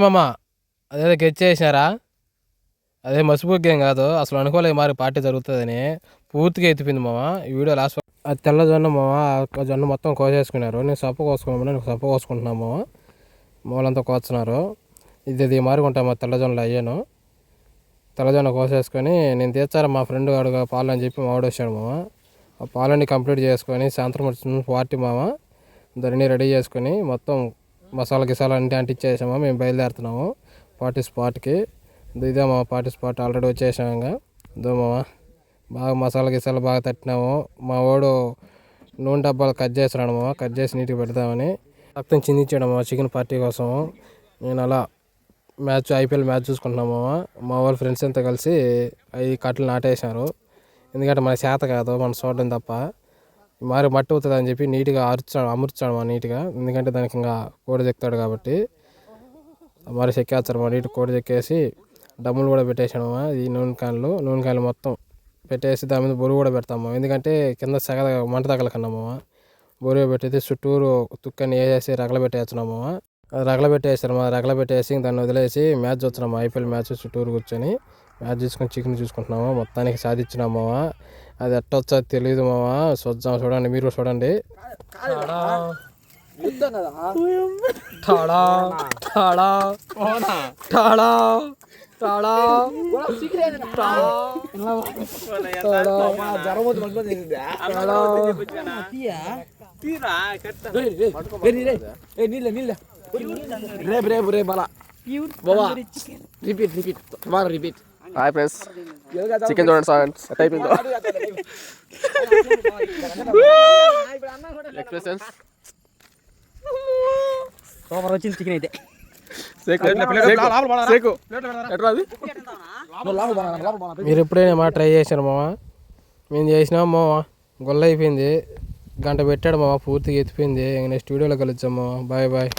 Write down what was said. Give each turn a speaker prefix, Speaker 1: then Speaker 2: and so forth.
Speaker 1: మామ అదేదో గెచ్చేసినారా? అదే మసిపోగ్గేం కాదు, అసలు అనుకోలేదు మరి పార్టీ జరుగుతుందని. పూర్తిగా ఎత్తిపోయింది మామ. ఈ వీడియో లాస్ట్ అది తెల్ల జొన్న మామ. జొన్న మొత్తం కోసేసుకున్నారు. నేను సొప్ప కోసుకోమని నేను సొప్ప కోసుకుంటున్నాను మామ. మూలంతా కోస్తున్నారు. ఇది మారుకుంటాం మా తెల్ల జొన్నలు అయ్యాను. తెల్లజొన్న కోసేసుకొని నేను తీర్చారా మా ఫ్రెండ్ అడుగు పాలు అని చెప్పి మావాడు వచ్చాడు మామ. ఆ పాలన్నీ కంప్లీట్ చేసుకొని సాయంత్రం వచ్చిన పార్టీ మామ. దాన్ని రెడీ చేసుకొని మొత్తం మసాలా గిసాలా అంటే అంటించేసాము. మేము బయలుదేరుతున్నాము పార్టీ స్పాట్కి. ఇదే మా పార్టీ స్పాట్ ఆల్రెడీ వచ్చేసాము. ఇంకా ఇదో మామ బాగా మసాలా గిసాలా బాగా తట్టినాము. మా వాడు నూనె డబ్బాలు కట్ చేస్తున్నాడు మామ. కట్ చేసి నీట్గా పెడదామని రక్తం చిందించాడు మా చికెన్ పార్టీ కోసం. నేను అలా ఐపీఎల్ మ్యాచ్ చూసుకుంటున్నాము. మా వాళ్ళ ఫ్రెండ్స్ అంతా కలిసి అవి కట్టలు నాటేసినారు. ఎందుకంటే మన చేత కాదు, మనం చూడడం తప్ప. మరి మట్టి అవుతుంది అని చెప్పి నీట్గా అమర్చాడు మా నీట్గా. ఎందుకంటే దానికి ఇంకా కోడి చెక్తాడు కాబట్టి మరి చెక్కేస్తారు మా నీట్గా. కోడి చెక్కేసి డమ్ములు కూడా పెట్టేసాడు మా. ఈ నూనె కాయలు మొత్తం పెట్టేసి దాని మీద బొరుగు కూడా పెడతాము. ఎందుకంటే కింద మంట తగలకన్నాము. బొరుగు పెట్టేసి చుట్టూరు తుక్కని వేసేసి రగల పెట్టేస్తున్నాము. రగల పెట్టేసారు మా. రగల పెట్టేసి దాన్ని వదిలేసి మ్యాచ్ చూస్తున్నాము. ఐపీఎల్ మ్యాచ్ చుట్టూరు కూర్చొని మ్యాచ్ చూసుకొని చికెన్ చూసుకుంటున్నాము. మొత్తానికి సాధించినాము మామ. అది ఎట్టొచ్చో తెలియదు మామ. చూడండి, మీరు చూడండి.
Speaker 2: రిపీట్. హాయ్ ఫ్రెండ్స్, చికెన్ చూడండి సాంగ్స్ ఎట్ అయిపోయిందో. ఎక్స్ప్రెషన్స్
Speaker 3: సూపర్ వచ్చింది చికెన్ అయితే.
Speaker 1: మీరు ఎప్పుడైనా మా ట్రై చేశారు మామ? మేము చేసినాం మామ. గొల్ల అయిపోయింది. గంట పెట్టాడు మామ. పూర్తిగా ఎత్తిపోయింది. నెక్స్ట్ వీడియోలో కలుద్దాం మామ. Bye bye.